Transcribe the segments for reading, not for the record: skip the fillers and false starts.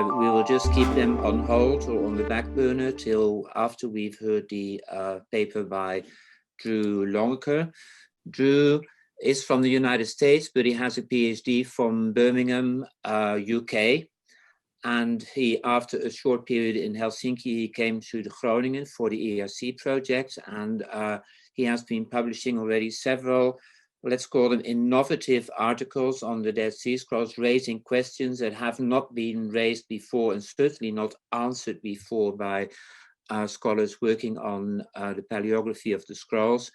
We will just keep them on hold or on the back burner till after we've heard the paper by Drew Longacre. Drew is from the United States, but he has a PhD from Birmingham, UK. And he, after a short period in Helsinki, he came to the Groningen for the ERC project. And he has been publishing already several, let's call them innovative articles on the Dead Sea Scrolls, raising questions that have not been raised before and certainly not answered before by scholars working on the paleography of the scrolls.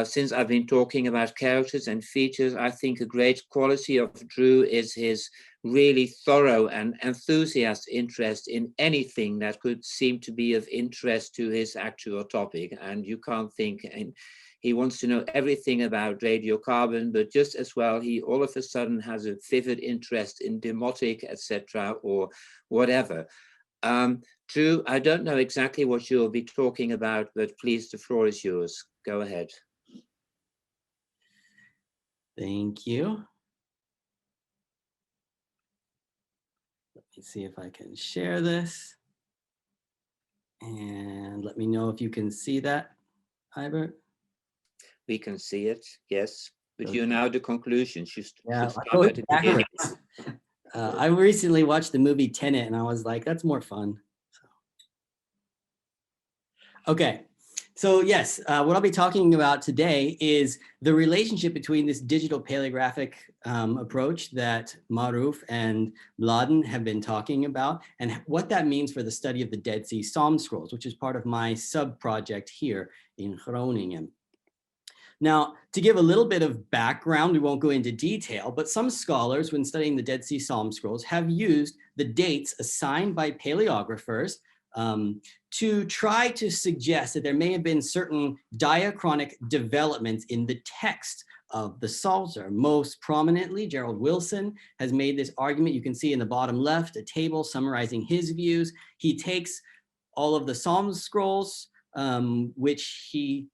Since I've been talking about characters and features, I think a great quality of Drew is his really thorough and enthusiastic interest in anything that could seem to be of interest to his actual topic. And you can't think, and he wants to know everything about radiocarbon, but just as well, he all of a sudden has a vivid interest in demotic, etc., or whatever. Drew, I don't know exactly what you'll be talking about, but please, the floor is yours. Go ahead. Thank you. Let me see if I can share this. And let me know if you can see that, Ibert. We can see it, yes. But Okay. you're now the conclusions. You Yeah, should start at the beginning. I recently watched the movie Tenet, and I was like, that's more fun. Okay. So yes, what I'll be talking about today is the relationship between this digital paleographic approach that Maruf and Mladen have been talking about, and what that means for the study of the Dead Sea Psalm scrolls, which is part of my sub-project here in Groningen. Now, to give a little bit of background, we won't go into detail, but some scholars, when studying the Dead Sea Psalm scrolls, have used the dates assigned by paleographers to try to suggest that there may have been certain diachronic developments in the text of the Psalter. Most prominently, Gerald Wilson has made this argument. You can see in the bottom left a table summarizing his views. He takes all of the Psalm scrolls, which he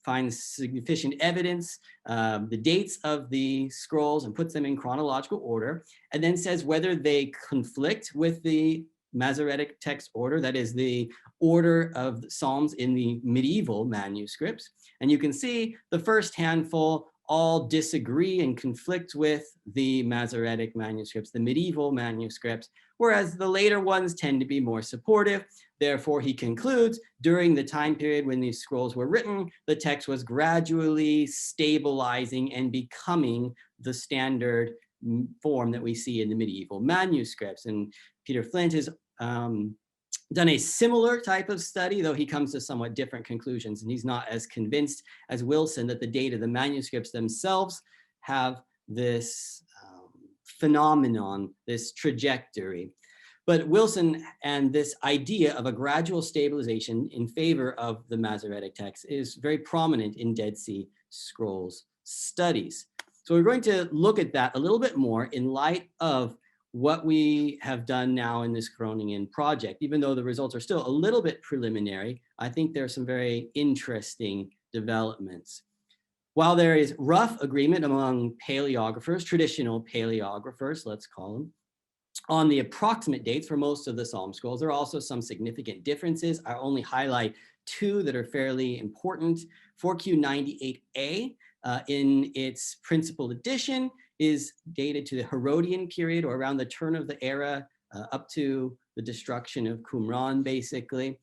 finds sufficient evidence, the dates of the scrolls, and puts them in chronological order, and then says whether they conflict with the Masoretic text order, that is the order of the Psalms in the medieval manuscripts. And you can see the first handful all disagree and conflict with the Masoretic manuscripts, the medieval manuscripts, whereas the later ones tend to be more supportive. Therefore, he concludes, during the time period when these scrolls were written, the text was gradually stabilizing and becoming the standard form that we see in the medieval manuscripts. And Peter Flint has done a similar type of study, though he comes to somewhat different conclusions, and he's not as convinced as Wilson that the date of the manuscripts themselves have this phenomenon, this trajectory. But Wilson and this idea of a gradual stabilization in favor of the Masoretic text is very prominent in Dead Sea Scrolls studies. So we're going to look at that a little bit more in light of what we have done now in this Groningen project. Even though the results are still a little bit preliminary, I think there are some very interesting developments. While there is rough agreement among paleographers, traditional paleographers, let's call them, on the approximate dates for most of the Psalm scrolls, there are also some significant differences. I only highlight two that are fairly important. 4Q98A in its principal edition is dated to the Herodian period, or around the turn of the era, up to the destruction of Qumran, basically.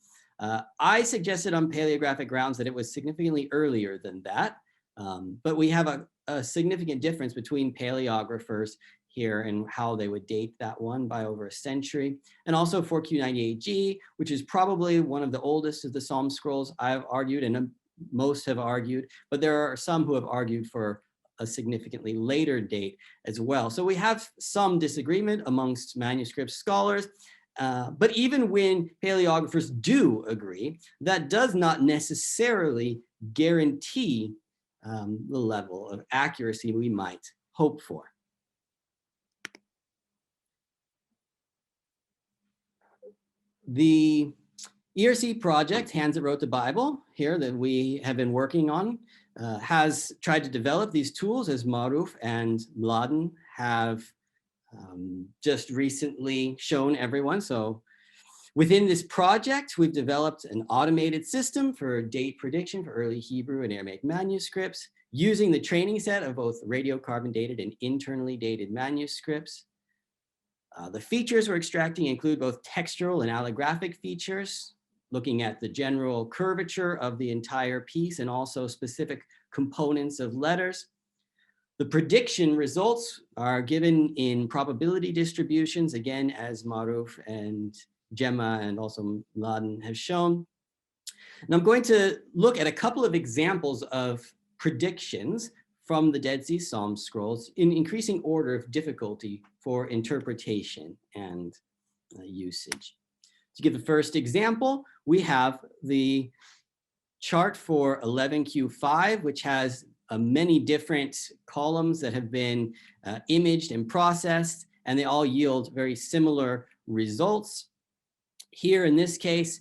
I suggested on paleographic grounds that it was significantly earlier than that, but we have a significant difference between paleographers here and how they would date that one by over a century. And also 4Q98G, which is probably one of the oldest of the Psalm scrolls, I've argued, and most have argued, but there are some who have argued for a significantly later date as well. So we have some disagreement amongst manuscript scholars, but even when paleographers do agree, that does not necessarily guarantee the level of accuracy we might hope for. The ERC project, Hands That Wrote the Bible, here that we have been working on, has tried to develop these tools, as Maruf and Mladen have just recently shown everyone. So within this project, we've developed an automated system for date prediction for early Hebrew and Aramaic manuscripts using the training set of both radiocarbon dated and internally dated manuscripts. The features we're extracting include both textural and allographic features, looking at the general curvature of the entire piece and also specific components of letters. The prediction results are given in probability distributions, again, as Maruf and Gemma and also Mladen have shown. And I'm going to look at a couple of examples of predictions from the Dead Sea Psalm scrolls in increasing order of difficulty for interpretation and usage. To give the first example, we have the chart for 11Q5, which has many different columns that have been imaged and processed, and they all yield very similar results. Here in this case,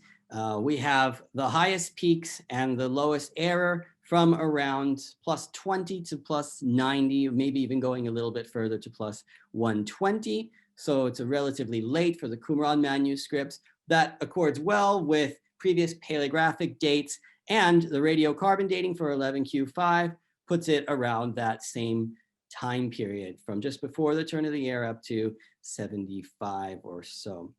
we have the highest peaks and the lowest error from around +20 to +90, maybe even going a little bit further to +120. So it's a relatively late for the Qumran manuscripts. That accords well with previous paleographic dates, and the radiocarbon dating for 11Q5 puts it around that same time period from just before the turn of the year up to 75 or so.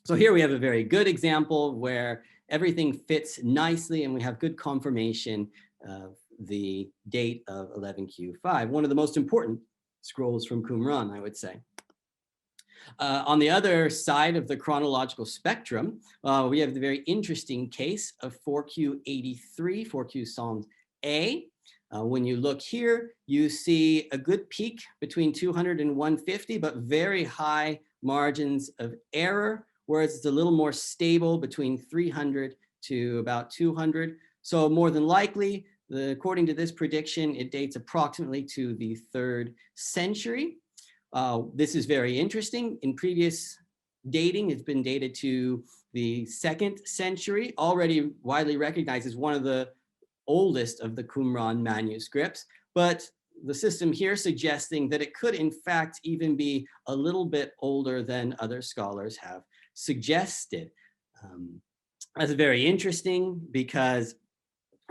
So here we have a very good example where everything fits nicely and we have good confirmation of the date of 11Q5, one of the most important scrolls from Qumran, I would say. On the other side of the chronological spectrum, we have the very interesting case of 4Q83, 4Q Psalms A. When you look here, you see a good peak between 200 and 150, but very high margins of error, whereas it's a little more stable between 300 to about 200. So more than likely, according to this prediction, it dates approximately to the 3rd century. This is very interesting. In previous dating, it's been dated to the 2nd century, already widely recognized as one of the oldest of the Qumran manuscripts, but the system here suggesting that it could in fact even be a little bit older than other scholars have suggested. That's very interesting because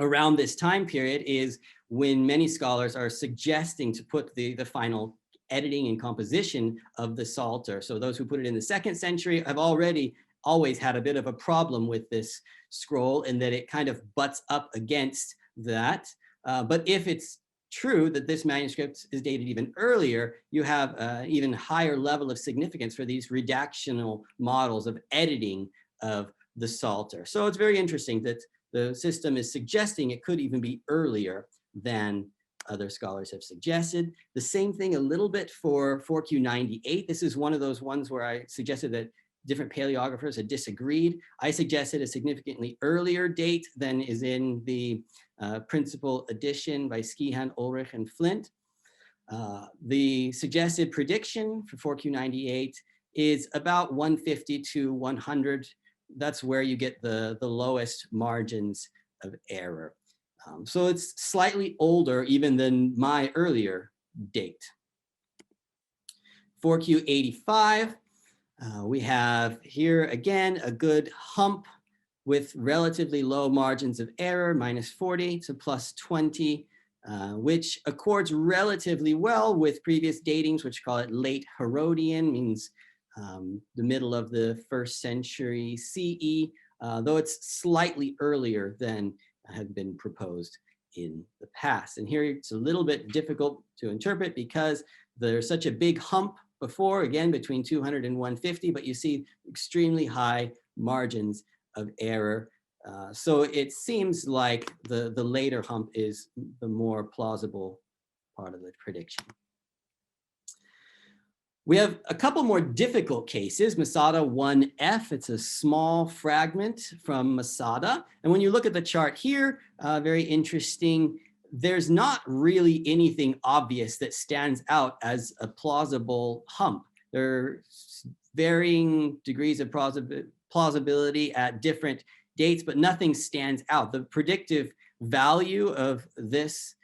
around this time period is when many scholars are suggesting to put the final editing and composition of the Psalter. So those who put it in the 2nd century have always had a bit of a problem with this scroll in that it kind of butts up against that. But if it's true that this manuscript is dated even earlier, you have an even higher level of significance for these redactional models of editing of the Psalter. So it's very interesting that the system is suggesting it could even be earlier than other scholars have suggested. The same thing a little bit for 4Q98. This is one of those ones where I suggested that different paleographers had disagreed. I suggested a significantly earlier date than is in the principal edition by Skihan, Ulrich, and Flint. The suggested prediction for 4Q98 is about 150 to 100. That's where you get the lowest margins of error. So it's slightly older even than my earlier date. 4Q85, we have here again a good hump with relatively low margins of error, -40 to +20, which accords relatively well with previous datings, which call it late Herodian, means the middle of the 1st century CE, though it's slightly earlier than had been proposed in the past. And here it's a little bit difficult to interpret because there's such a big hump before, again, between 200 and 150, but you see extremely high margins of error. So it seems like the later hump is the more plausible part of the prediction. We have a couple more difficult cases. Masada 1F, it's a small fragment from Masada. And when you look at the chart here, very interesting, there's not really anything obvious that stands out as a plausible hump. There are varying degrees of plausibility at different dates, but nothing stands out. The predictive value of this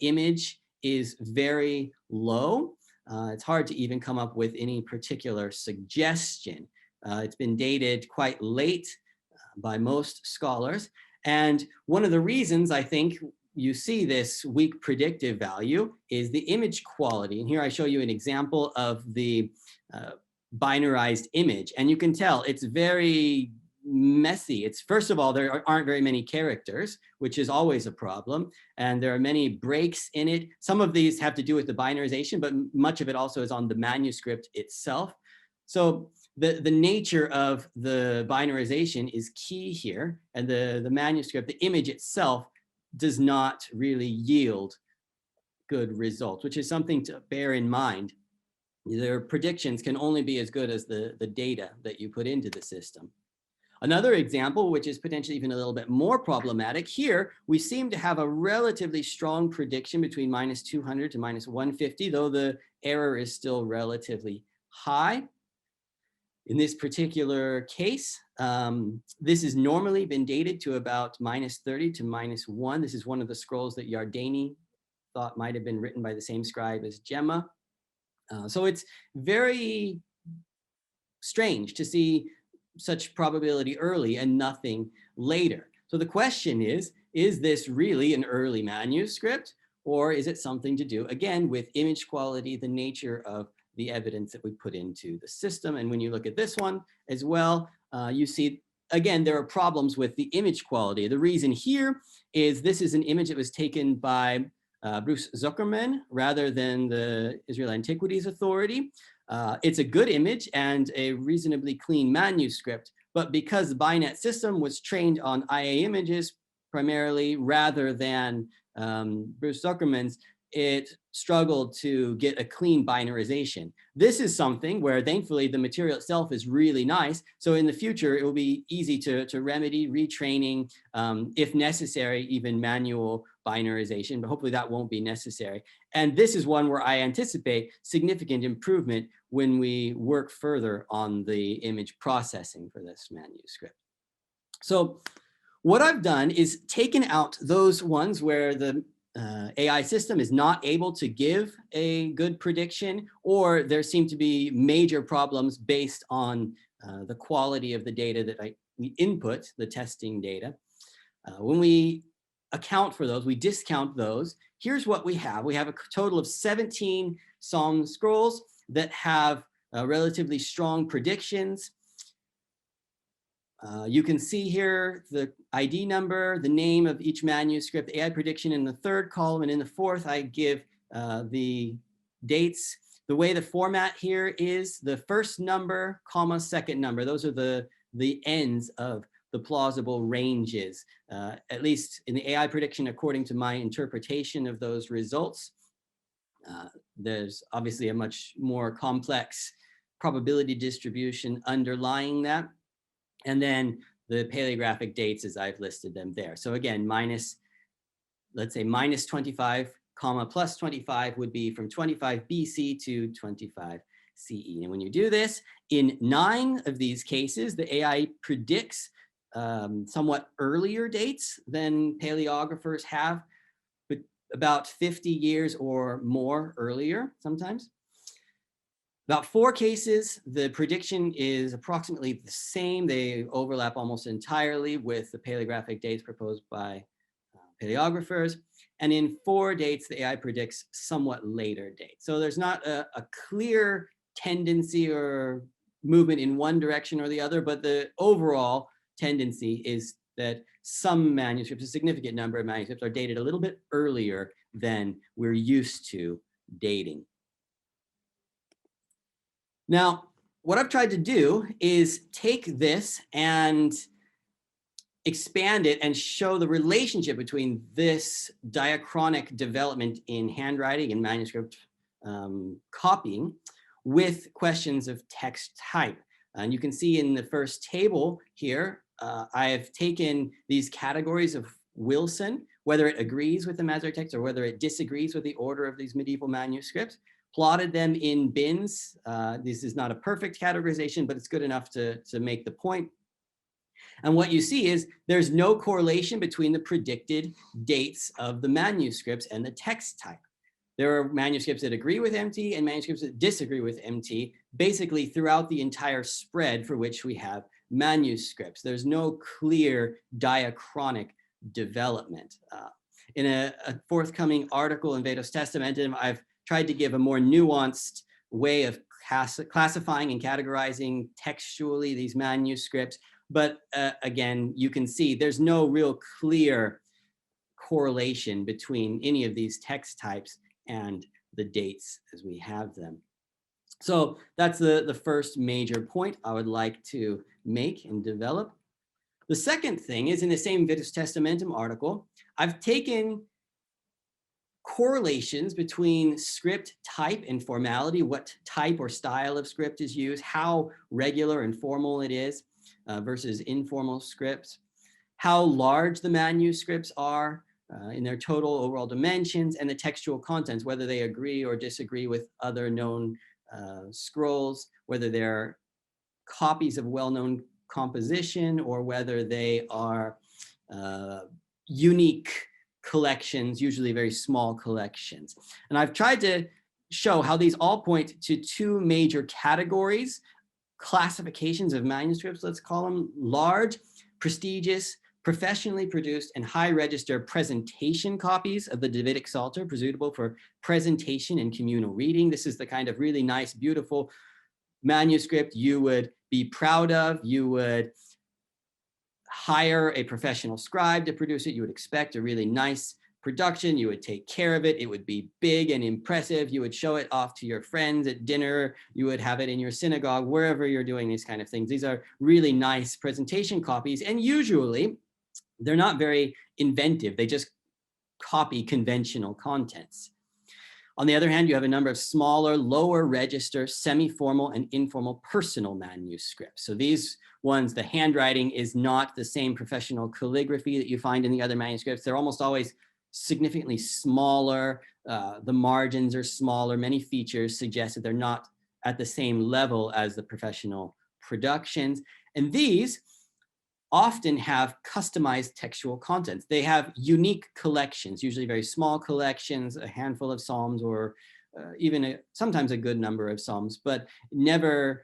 image is very low. It's hard to even come up with any particular suggestion. It's been dated quite late by most scholars. And one of the reasons I think you see this weak predictive value is the image quality. And here I show you an example of the binarized image. And you can tell it's very messy. It's, first of all, there aren't very many characters, which is always a problem. And there are many breaks in it. Some of these have to do with the binarization, but much of it also is on the manuscript itself. So the nature of the binarization is key here. And the manuscript, the image itself, does not really yield good results, which is something to bear in mind. Their predictions can only be as good as the data that you put into the system. Another example, which is potentially even a little bit more problematic, here we seem to have a relatively strong prediction between -200 to -150, though the error is still relatively high. In this particular case, this has normally been dated to about -30 to -1. This is one of the scrolls that Yardeni thought might have been written by the same scribe as Gemma. So it's very strange to see such probability early and nothing later. So the question is this really an early manuscript, or is it something to do, again, with image quality, the nature of the evidence that we put into the system? And when you look at this one as well, you see, again, there are problems with the image quality. The reason here is this is an image that was taken by Bruce Zuckerman rather than the Israel Antiquities Authority. It's a good image and a reasonably clean manuscript, but because the BINET system was trained on IA images primarily rather than Bruce Zuckerman's, it struggled to get a clean binarization. This is something where thankfully the material itself is really nice. So in the future, it will be easy to remedy, retraining, if necessary, even manual binarization, but hopefully that won't be necessary. And this is one where I anticipate significant improvement when we work further on the image processing for this manuscript. So what I've done is taken out those ones where the AI system is not able to give a good prediction, or there seem to be major problems based on the quality of the data that we input, the testing data. When we account for those, we discount those. Here's what we have. We have a total of 17 Psalm scrolls that have relatively strong predictions. You can see here the ID number, the name of each manuscript, the AI prediction in the third column, and in the fourth, I give the dates. The way the format here is the first number, comma, second number. Those are the ends of the plausible ranges, at least in the AI prediction, according to my interpretation of those results. There's obviously a much more complex probability distribution underlying that. And then the paleographic dates as I've listed them there. So again, let's say -25, comma, +25 would be from 25 BC to 25 CE. And when you do this, in 9 of these cases, the AI predicts somewhat earlier dates than paleographers have, but about 50 years or more earlier sometimes. About 4 cases, the prediction is approximately the same. They overlap almost entirely with the paleographic dates proposed by paleographers. And in 4 dates, the AI predicts somewhat later dates. So there's not a clear tendency or movement in one direction or the other, but the overall tendency is that some manuscripts, a significant number of manuscripts, are dated a little bit earlier than we're used to dating. Now, what I've tried to do is take this and expand it and show the relationship between this diachronic development in handwriting and manuscript copying with questions of text type. And you can see in the first table here, I have taken these categories of Wilson, whether it agrees with the Masoretic text or whether it disagrees with the order of these medieval manuscripts, plotted them in bins. This is not a perfect categorization, but it's good enough to make the point. And what you see is there's no correlation between the predicted dates of the manuscripts and the text type. There are manuscripts that agree with MT and manuscripts that disagree with MT, basically throughout the entire spread for which we have manuscripts. There's no clear diachronic development. In a forthcoming article in Vetus Testamentum, I've tried to give a more nuanced way of classifying and categorizing textually these manuscripts. But again, you can see there's no real clear correlation between any of these text types and the dates as we have them. So that's the first major point I would like to make and develop. The second thing is, in the same Vetus Testamentum article, I've taken correlations between script type and formality, what type or style of script is used, how regular and formal it is versus informal scripts, how large the manuscripts are in their total overall dimensions, and the textual contents, whether they agree or disagree with other known scrolls, whether they're copies of well-known composition or whether they are unique collections, usually very small collections. And I've tried to show how these all point to two major categories, classifications of manuscripts, let's call them: large, prestigious, professionally produced, and high register presentation copies of the Davidic Psalter, suitable for presentation and communal reading. This is the kind of really nice, beautiful manuscript you would be proud of. You would hire a professional scribe to produce it. You would expect a really nice production. You would take care of it. It would be big and impressive. You would show it off to your friends at dinner. You would have it in your synagogue, wherever you're doing these kind of things. These are really nice presentation copies, and usually they're not very inventive. They just copy conventional contents. On the other hand, you have a number of smaller, lower register, semi-formal and informal personal manuscripts. So these ones, the handwriting is not the same professional calligraphy that you find in the other manuscripts. They're almost always significantly smaller. The margins are smaller. Many features suggest that they're not at the same level as the professional productions. And these often have customized textual contents. They have unique collections, usually very small collections, a handful of psalms, or even sometimes a good number of psalms, but never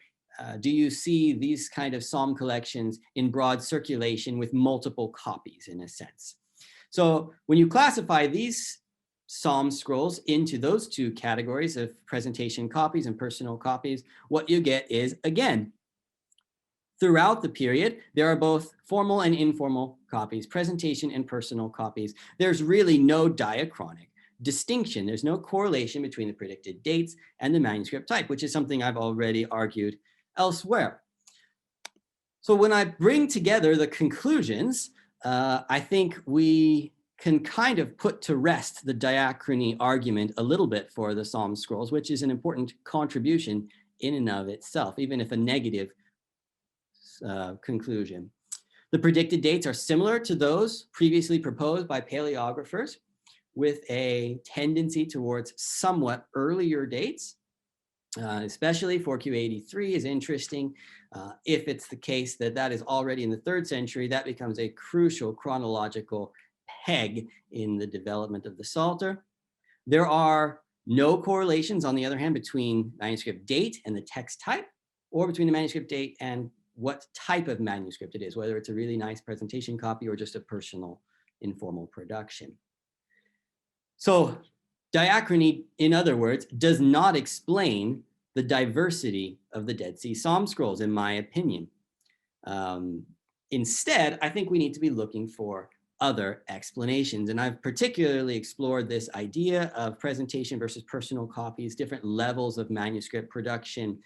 do you see these kind of psalm collections in broad circulation with multiple copies, in a sense. So when you classify these psalm scrolls into those two categories of presentation copies and personal copies, what you get is, again, throughout the period, there are both formal and informal copies, presentation and personal copies. There's really no diachronic distinction. There's no correlation between the predicted dates and the manuscript type, which is something I've already argued elsewhere. So when I bring together the conclusions, I think we can kind of put to rest the diachrony argument a little bit for the Psalm scrolls, which is an important contribution in and of itself, even if a negative conclusion. The predicted dates are similar to those previously proposed by paleographers, with a tendency towards somewhat earlier dates, especially 4Q83 is interesting. If it's the case that that is already in the 3rd century, that becomes a crucial chronological peg in the development of the Psalter. There are no correlations, on the other hand, between manuscript date and the text type, or between the manuscript date and what type of manuscript it is, whether it's a really nice presentation copy or just a personal informal production. So diachrony, in other words, does not explain the diversity of the Dead Sea Psalm scrolls, in my opinion. Instead, I think we need to be looking for other explanations. And I've particularly explored this idea of presentation versus personal copies, different levels of manuscript production,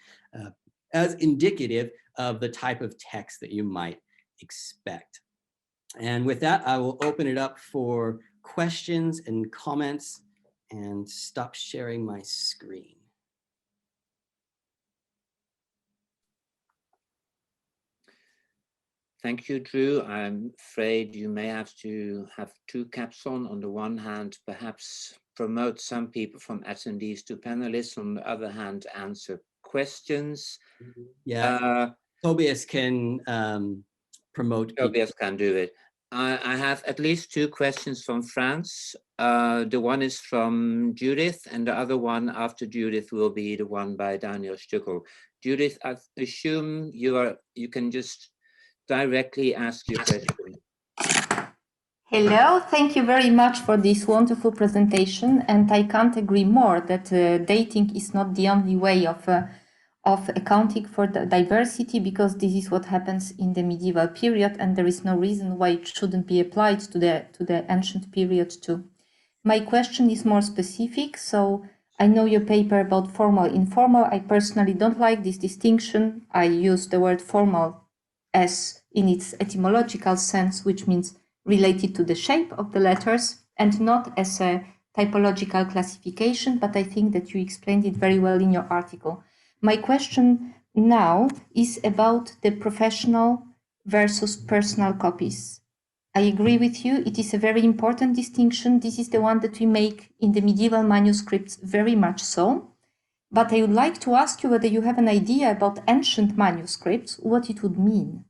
as indicative of the type of text that you might expect. And with that, I will open it up for questions and comments and stop sharing my screen. Thank you, Drew. I'm afraid you may have to have two caps on. On the one hand, perhaps promote some people from attendees to panelists. On the other hand, answer questions. Yeah, Tobias can promote. Tobias can do it. I have at least two questions from France. The one is from Judith, and the other one after Judith will be the one by Daniel Stuckel. Judith, I assume you can just directly ask your question. Hello, thank you very much for this wonderful presentation, and I can't agree more that dating is not the only way of accounting for the diversity, because this is what happens in the medieval period, and there is no reason why it shouldn't be applied to the ancient period too. My question is more specific. So I know your paper about formal, informal. I personally don't like this distinction. I use the word formal as in its etymological sense, which means related to the shape of the letters, and not as a typological classification, but I think that you explained it very well in your article. My question now is about the professional versus personal copies. I agree with you. It is a very important distinction. This is the one that we make in the medieval manuscripts very much so. But I would like to ask you whether you have an idea about ancient manuscripts, what it would mean.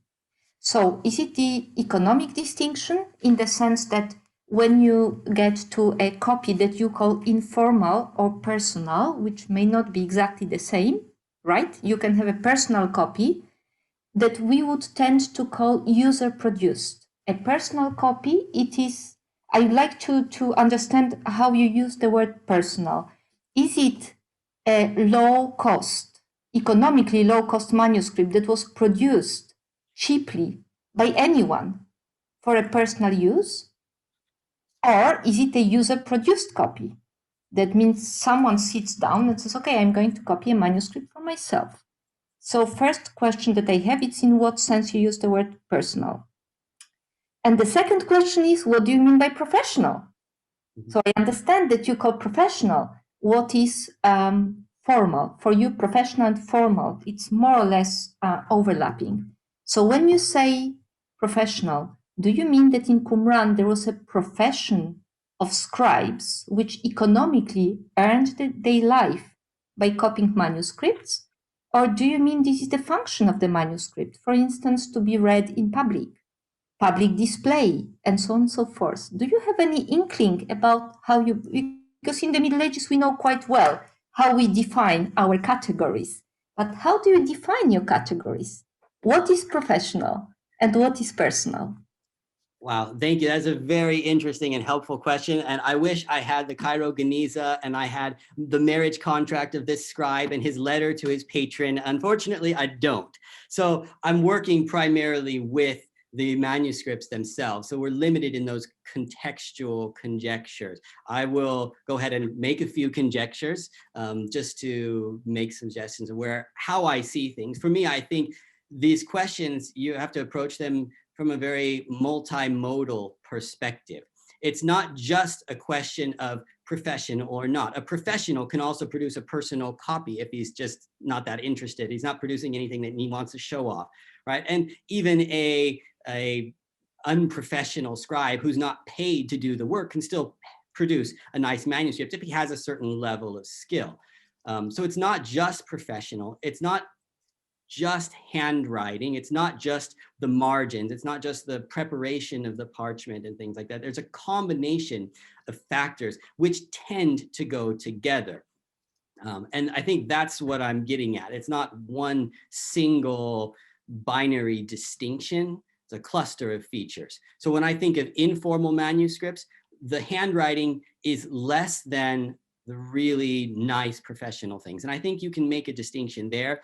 So is it the economic distinction in the sense that when you get to a copy that you call informal or personal, which may not be exactly the same, right? You can have a personal copy that we would tend to call user produced. A personal copy, it is, I'd like to understand how you use the word personal. Is it a low cost, economically low cost manuscript that was produced cheaply by anyone for a personal use? Or is it a user produced copy? That means someone sits down and says, okay, I'm going to copy a manuscript for myself. So first question that I have, it's in what sense you use the word personal. And the second question is, what do you mean by professional? So I understand that you call professional. What is formal? For you, professional and formal, it's more or less overlapping. So when you say professional, do you mean that in Qumran there was a profession of scribes which economically earned their life by copying manuscripts? Or do you mean this is the function of the manuscript, for instance, to be read in public display, and so on and so forth? Do you have any inkling about how you, because in the Middle Ages we know quite well how we define our categories, but how do you define your categories? What is professional and what is personal? Wow, thank you. That's a very interesting and helpful question. And I wish I had the Cairo Geniza and I had the marriage contract of this scribe and his letter to his patron. Unfortunately, I don't. So I'm working primarily with the manuscripts themselves. So we're limited in those contextual conjectures. I will go ahead and make a few conjectures just to make suggestions of how I see things. For me, I think these questions, you have to approach them from a very multimodal perspective. It's not just a question of profession or not. A professional can also produce a personal copy if he's just not that interested. He's not producing anything that he wants to show off, right? And even a unprofessional scribe who's not paid to do the work can still produce a nice manuscript if he has a certain level of skill. So it's not just professional. It's not just handwriting. It's not just the margins. It's not just the preparation of the parchment and things like that. There's a combination of factors which tend to go together. And I think that's what I'm getting at. It's not one single binary distinction. It's a cluster of features. So when I think of informal manuscripts, the handwriting is less than the really nice professional things. And I think you can make a distinction there.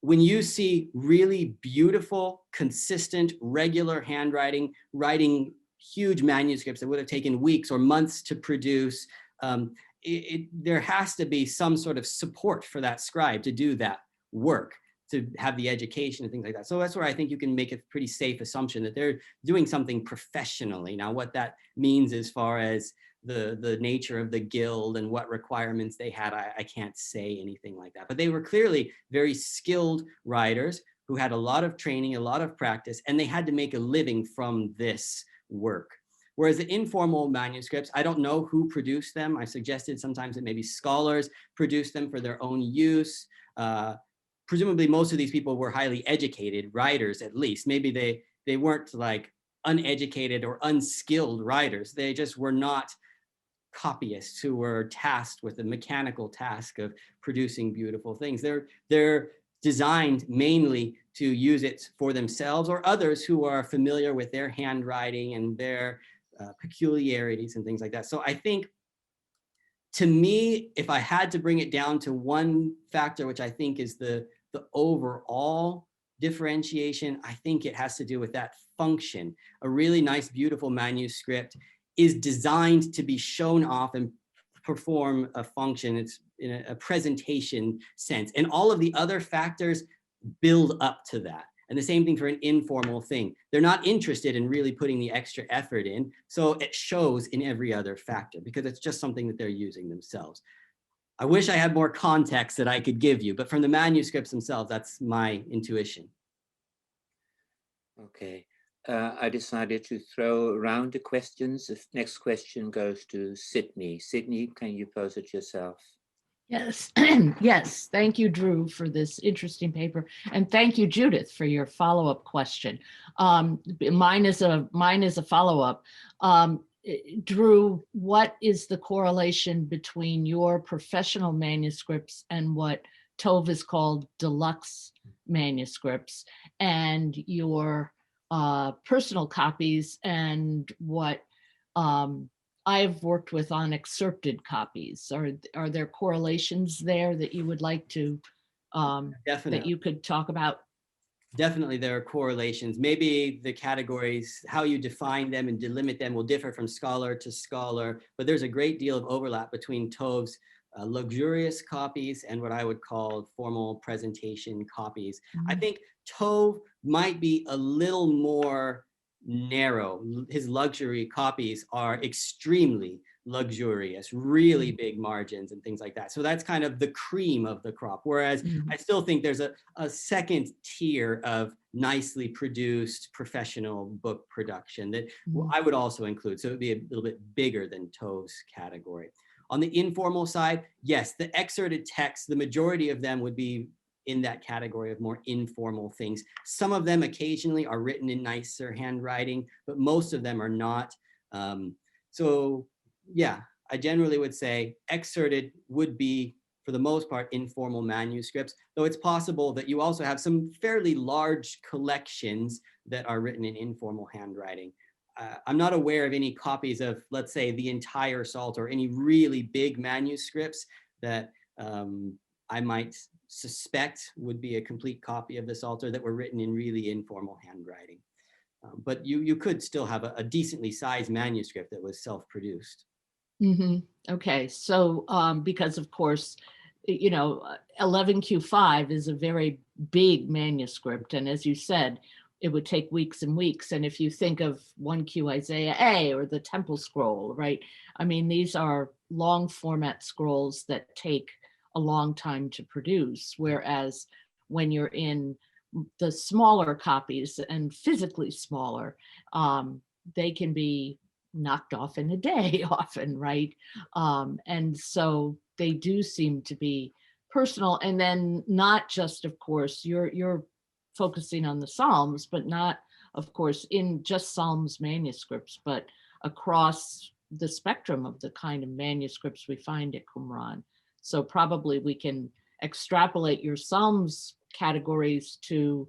When you see really beautiful, consistent, regular handwriting, writing huge manuscripts that would have taken weeks or months to produce, there has to be some sort of support for that scribe to do that work, to have the education and things like that. So that's where I think you can make a pretty safe assumption that they're doing something professionally. Now, what that means as far as the nature of the guild and what requirements they had, I can't say anything like that. But they were clearly very skilled writers who had a lot of training, a lot of practice, and they had to make a living from this work. Whereas the informal manuscripts, I don't know who produced them. I suggested sometimes that maybe scholars produced them for their own use. Presumably most of these people were highly educated writers, at least. Maybe they weren't like uneducated or unskilled writers. They just were not copyists who were tasked with the mechanical task of producing beautiful things. They're designed mainly to use it for themselves or others who are familiar with their handwriting and their peculiarities and things like that. So I think, to me, if I had to bring it down to one factor, which I think is the overall differentiation, I think it has to do with that function. A really nice, beautiful manuscript is designed to be shown off and perform a function. It's in a presentation sense. And all of the other factors build up to that. And the same thing for an informal thing. They're not interested in really putting the extra effort in. So it shows in every other factor because it's just something that they're using themselves. I wish I had more context that I could give you, but from the manuscripts themselves, that's my intuition. Okay. I decided to throw around the questions. The next question goes to Sydney. Sydney, can you pose it yourself? Yes, yes. Thank you, Drew, for this interesting paper, and thank you, Judith, for your follow-up question. Mine is a follow-up. Drew, what is the correlation between your professional manuscripts and what Tove has called deluxe manuscripts, and your personal copies, and what I've worked with on excerpted copies? Are there correlations there that you would like to, that you could talk about? Definitely there are correlations. Maybe the categories, how you define them and delimit them will differ from scholar to scholar, but there's a great deal of overlap between Tove's luxurious copies and what I would call formal presentation copies. I think Tove might be a little more narrow. His luxury copies are extremely luxurious, really big margins and things like that. So that's kind of the cream of the crop. Whereas I still think there's a second tier of nicely produced professional book production that I would also include. So it would be a little bit bigger than Tove's category. On the informal side, yes, the excerpted texts, the majority of them would be in that category of more informal things. Some of them occasionally are written in nicer handwriting, but most of them are not. So yeah, I generally would say excerpted would be, for the most part, informal manuscripts, though it's possible that you also have some fairly large collections that are written in informal handwriting. I'm not aware of any copies of, let's say, the entire Psalter or any really big manuscripts that I might suspect would be a complete copy of the Psalter that were written in really informal handwriting. But you could still have a decently sized manuscript that was self-produced. Okay, so because of course, 11Q5 is a very big manuscript, and as you said, it would take weeks and weeks. And if you think of 1Q Isaiah A or the Temple Scroll, right? I mean, these are long format scrolls that take a long time to produce, whereas when you're in the smaller copies and physically smaller, they can be knocked off in a day often, right? And so they do seem to be personal. And then not just, of course, you're focusing on the Psalms, but not, of course, in just Psalms manuscripts, but across the spectrum of the kind of manuscripts we find at Qumran. So probably we can extrapolate your Psalms categories to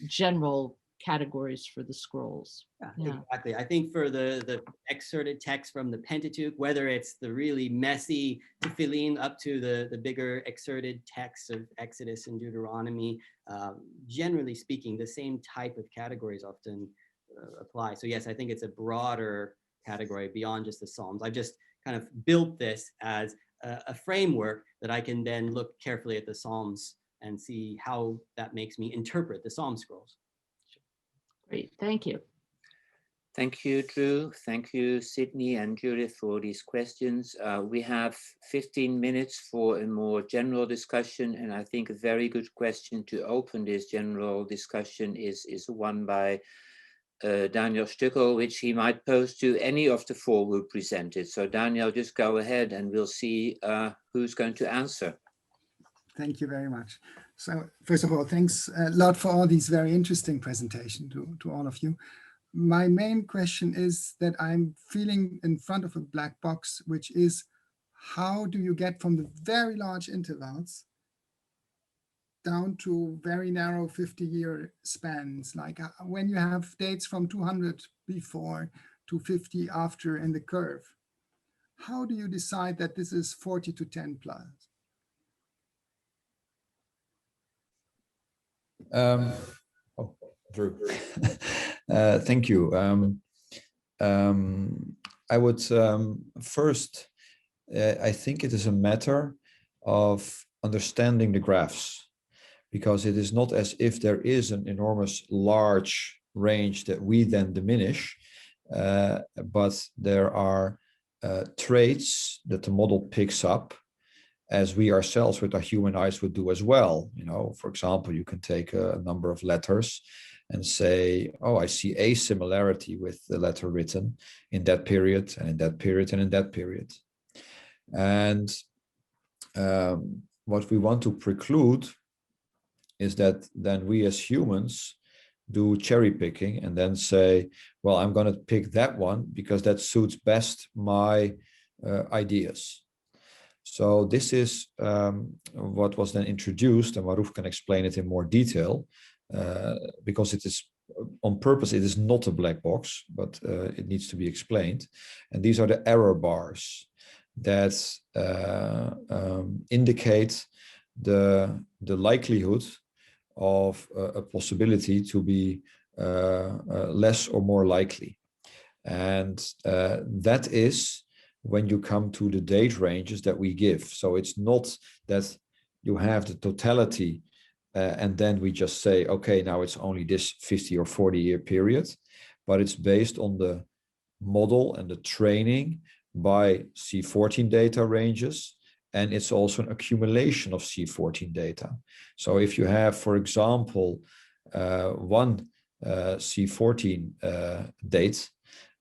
general categories for the scrolls. Yeah, exactly. I think for the excerpted text from the Pentateuch, whether it's the really messy Tefillin up to the bigger excerpted texts of Exodus and Deuteronomy, generally speaking, the same type of categories often apply. So yes, I think it's a broader category beyond just the Psalms. I've just kind of built this as a framework that I can then look carefully at the Psalms and see how that makes me interpret the Psalm scrolls. Great, thank you. Thank you, Drew. Thank you, Sydney and Judith, for these questions. We have 15 minutes for a more general discussion, and I think a very good question to open this general discussion is one by Daniel Stuckel, which he might pose to any of the four who presented. So Daniel, just go ahead and we'll see who's going to answer. Thank you very much. So first of all, thanks a lot for all these very interesting presentations to all of you. my main question is that I'm feeling in front of a black box, which is, how do you get from the very large intervals down to very narrow 50-year spans? Like when you have dates from 200 before to 50 after in the curve, how do you decide that this is 40 to 10 plus? Drew. Thank you. I would first, I think it is a matter of understanding the graphs, because it is not as if there is an enormous large range that we then diminish, but there are traits that the model picks up, as we ourselves with our human eyes would do as well. You know, for example, you can take a number of letters and say, oh, I see a similarity with the letter written in that period and in that period and in that period. And what we want to preclude is that then we as humans do cherry picking and then say, well, I'm going to pick that one because that suits best my ideas. So this is what was then introduced, and Maruf can explain it in more detail, because it is on purpose, it is not a black box, but it needs to be explained. And these are the error bars that indicate the likelihood of a possibility to be less or more likely. And that is when you come to the date ranges that we give. So it's not that you have the totality and then we just say, okay, now it's only this 50 or 40 year period, but it's based on the model and the training by C14 data ranges. And it's also an accumulation of C14 data. So if you have, for example, one C14 date,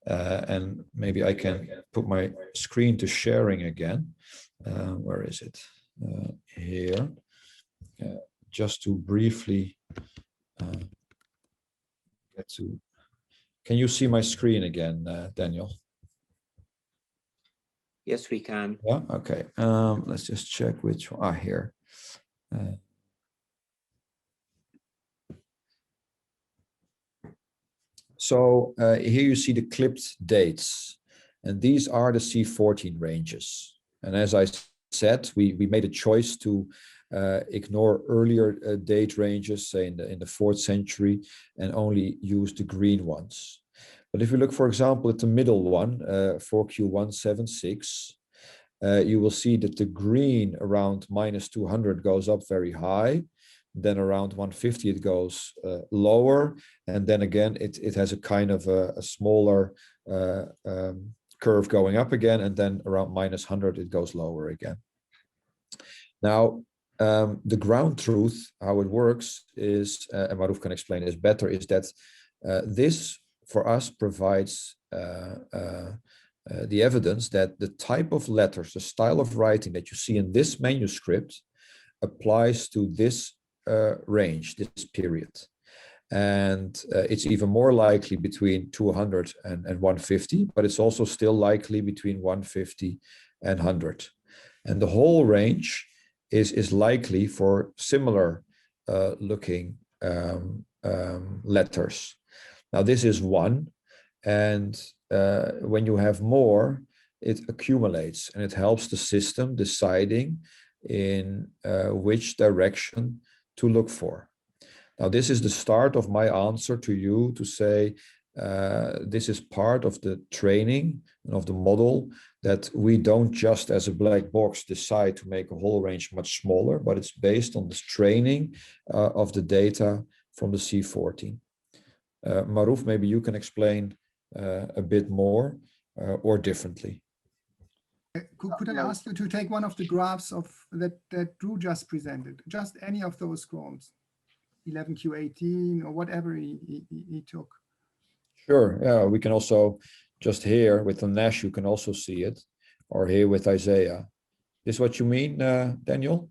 and maybe I can put my screen to sharing again. Where is it? Here. Just to briefly get to. Can you see my screen again, Daniel? Yes, we can. Yeah. Okay. Let's just check which one. Here. So here you see the clipped dates, and these are the C14 ranges. And as I said, we made a choice to ignore earlier date ranges, say in the 4th century, and only use the green ones. But if you look, for example, at the middle one, 4Q176, you will see that the green around -200 goes up very high. Then around 150 it goes lower, and then again it has a kind of a smaller curve going up again, and then around -100 it goes lower again. Now the ground truth, how it works is, and Maruf can explain this better, is that this for us provides the evidence that the type of letters, the style of writing that you see in this manuscript applies to this range, this period. And it's even more likely between 200 and 150, but it's also still likely between 150 and 100. And the whole range is likely for similar looking letters. Now this is one, and when you have more, it accumulates and it helps the system deciding in which direction to look for. Now, this is the start of my answer to you to say this is part of the training and of the model, that we don't just as a black box decide to make a whole range much smaller, but it's based on this training of the data from the C14. Maruf, maybe you can explain a bit more or differently. Could I ask you to take one of the graphs of that Drew just presented, just any of those scrolls, 11Q18 or whatever he took? Sure. Yeah, we can also just here with the Nash, you can also see it, or here with Isaiah. Is what you mean, Daniel?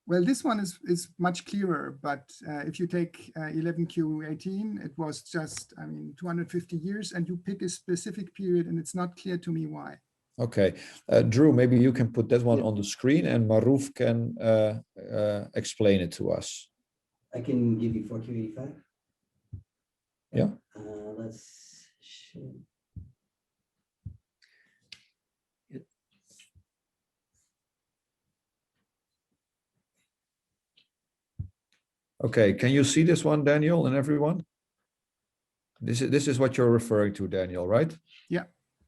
Well, this one is much clearer, but if you take 11Q18, it was just, I mean, 250 years, and you pick a specific period, and it's not clear to me why. Okay, Drew, maybe you can put that one on the screen, and Maruf can explain it to us. I can give you 4Q85. Yeah. Let's show. Okay, can you see this one, Daniel, and everyone? This is what you're referring to, Daniel, right? Yeah.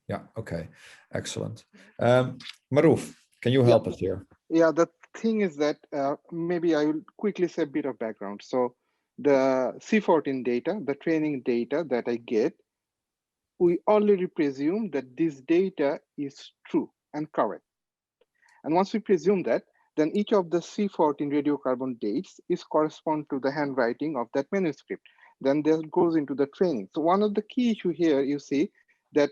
Yeah, okay, excellent. Maruf, can you help us here? Yeah, the thing is that maybe I will quickly say a bit of background. So the C14 data, the training data that I get, we already presume that this data is true and correct. And once we presume that, then each of the C14 radiocarbon dates is correspond to the handwriting of that manuscript. Then that goes into the training. So one of the key issue here, you see that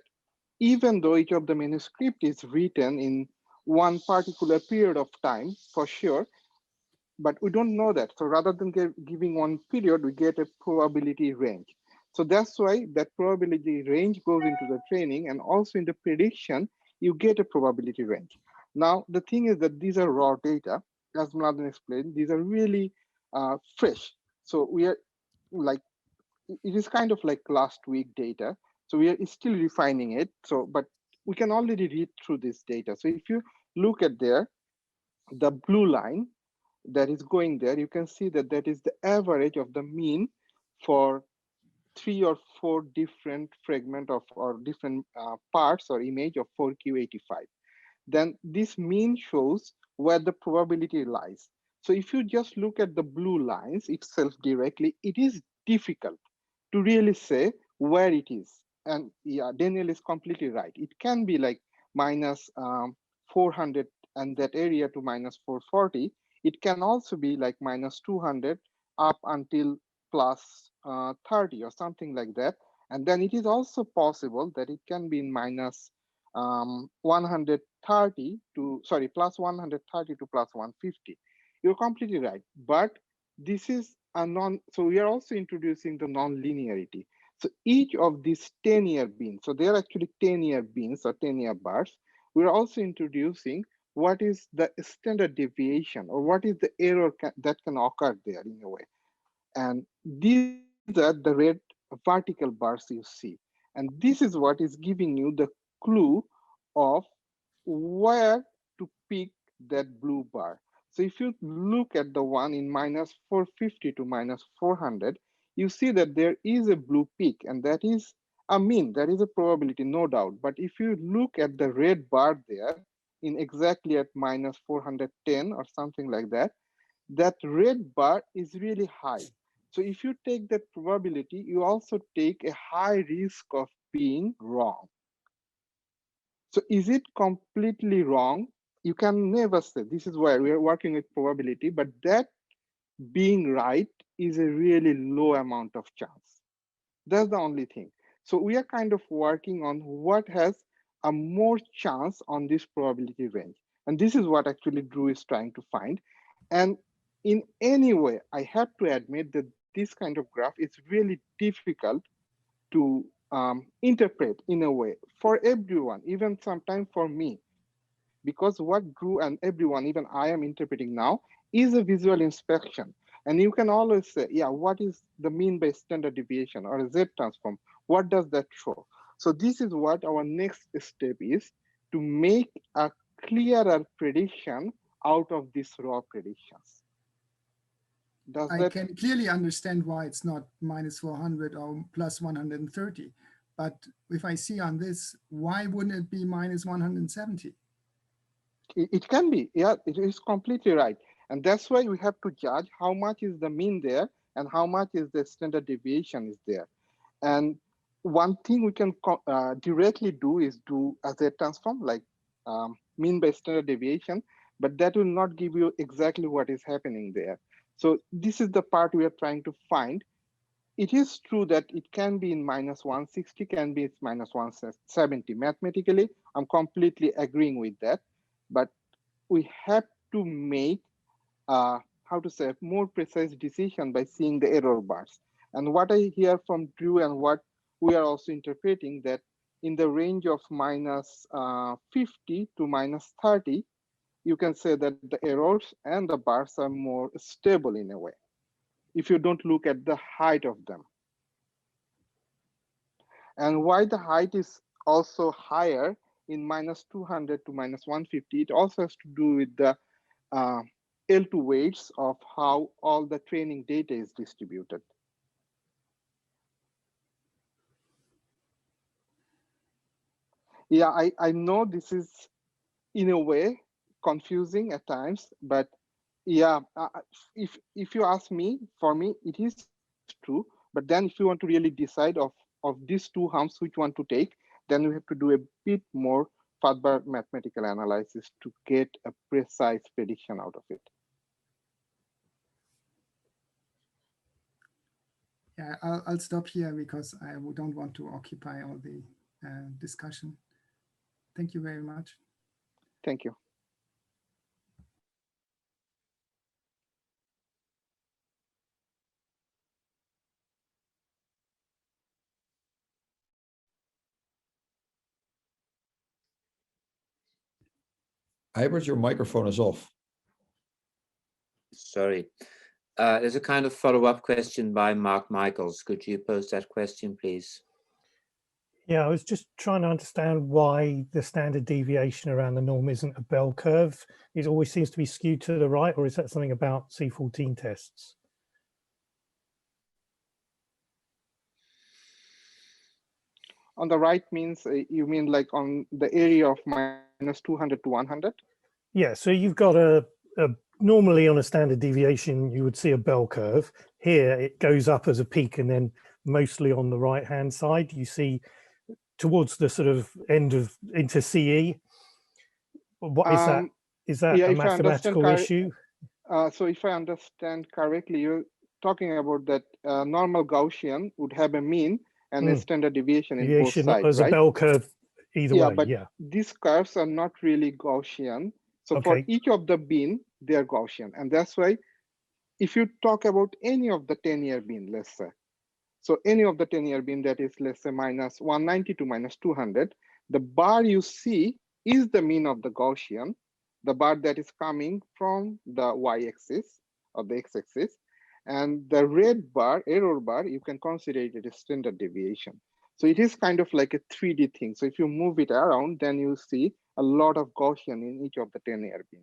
even though each of the manuscript is written in one particular period of time, for sure, but we don't know that. So rather than giving one period, we get a probability range. So that's why that probability range goes into the training, and also in the prediction, you get a probability range. Now, the thing is that these are raw data, as Mladen explained, these are really fresh. So we are like, it is kind of like last week data. So we are still refining it. So, but we can already read through this data. So if you look at there, the blue line that is going there, you can see that that is the average of the mean for 3 or 4 different fragment of or different parts or image of 4Q85. Then this mean shows where the probability lies. So if you just look at the blue lines itself directly, it is difficult to really say where it is. And yeah, Daniel is completely right. It can be like minus 400 and that area to minus 440. It can also be like minus 200 up until plus 30 or something like that. And then it is also possible that it can be in minus 130 to, sorry, plus 130 to plus 150. You're completely right. But this is a so we are also introducing the non-linearity. So each of these 10-year beans, so they are actually 10-year beans or 10-year bars, we're also introducing what is the standard deviation or what is the error that can occur there in a way. And these are the red vertical bars you see. And this is what is giving you the clue of where to pick that blue bar. So if you look at the one in minus 450 to minus 400, you see that there is a blue peak, and that is a mean, that is a probability, no doubt. But if you look at the red bar there in exactly at minus 410 or something like that, that red bar is really high. So if you take that probability, you also take a high risk of being wrong. So is it completely wrong? You can never say. This is why we are working with probability, but that being right is a really low amount of chance. That's the only thing. So we are kind of working on what has a more chance on this probability range. And this is what actually Drew is trying to find. And in any way, I have to admit that this kind of graph is really difficult to interpret in a way for everyone, even sometimes for me, because what Drew and everyone, even I am interpreting now, is a visual inspection. And you can always say, yeah, what is the mean by standard deviation or a Z transform? What does that show? So this is what our next step is, to make a clearer prediction out of these raw predictions. I can clearly understand why it's not minus 400 or plus 130. But if I see on this, why wouldn't it be minus 170? It can be, yeah, it is completely right. And that's why we have to judge how much is the mean there and how much is the standard deviation is there. And one thing we can directly do is do a Z transform, like mean by standard deviation, but that will not give you exactly what is happening there. So this is the part we are trying to find. It is true that it can be in minus 160, can be it's minus 170. Mathematically, I'm completely agreeing with that. But we have to make how to say, more precise decision by seeing the error bars. And what I hear from Drew and what we are also interpreting, that in the range of minus 50 to minus 30, you can say that the errors and the bars are more stable in a way, if you don't look at the height of them. And why the height is also higher in minus 200 to minus 150, it also has to do with the L2 weights of how all the training data is distributed. Yeah, I know this is in a way confusing at times, but yeah, if you ask me, for me, it is true. But then if you want to really decide of these two humps which one to take, then we have to do a bit more further mathematical analysis to get a precise prediction out of it. Yeah, I'll stop here because I don't want to occupy all the discussion. Thank you very much. Thank you. Hybrid, your microphone is off. Sorry. There's a kind of follow-up question by Mark Michaels. Could you pose that question, please? Yeah, I was just trying to understand why the standard deviation around the norm isn't a bell curve. It always seems to be skewed to the right, or is that something about C14 tests? On the right means, you mean like on the area of minus 200 to 100? Yeah, so you've got a normally on a standard deviation, you would see a bell curve. Here, it goes up as a peak, and then mostly on the right-hand side, you see towards the sort of end of into CE. What is that? Is that yeah, a mathematical issue? So if I understand correctly, you're talking about that normal Gaussian would have a mean and a standard deviation in both sides, as right? a bell curve either way, but yeah. These curves are not really Gaussian. So Okay. for each of the bin, they're Gaussian. And that's why if you talk about any of the 10-year bin, let's say, so any of the 10-year bin that is, let's say, minus 190 to minus 200, the bar you see is the mean of the Gaussian, the bar that is coming from the y-axis or the x-axis, and the red bar, error bar, you can consider it as standard deviation. So it is kind of like a 3D thing. So if you move it around, then you see a lot of Gaussian in each of the 10-year bin.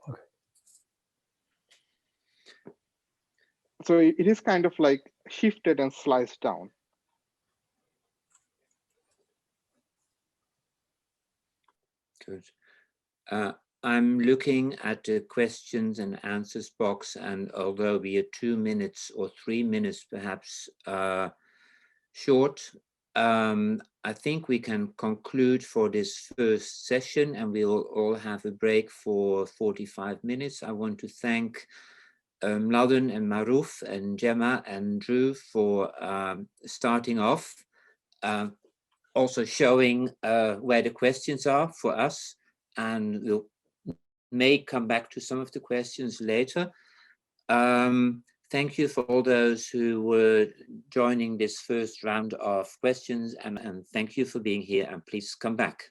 Okay. So it is kind of like shifted and sliced down. Good. I'm looking at the questions and answers box, and although we are 2 minutes or 3 minutes perhaps short, I think we can conclude for this first session, and we'll all have a break for 45 minutes. I want to thank Mladen and Maruf and Gemma and Drew for starting off, also showing where the questions are for us, and we'll may come back to some of the questions later. Thank you for all those who were joining this first round of questions, and thank you for being here, and please come back.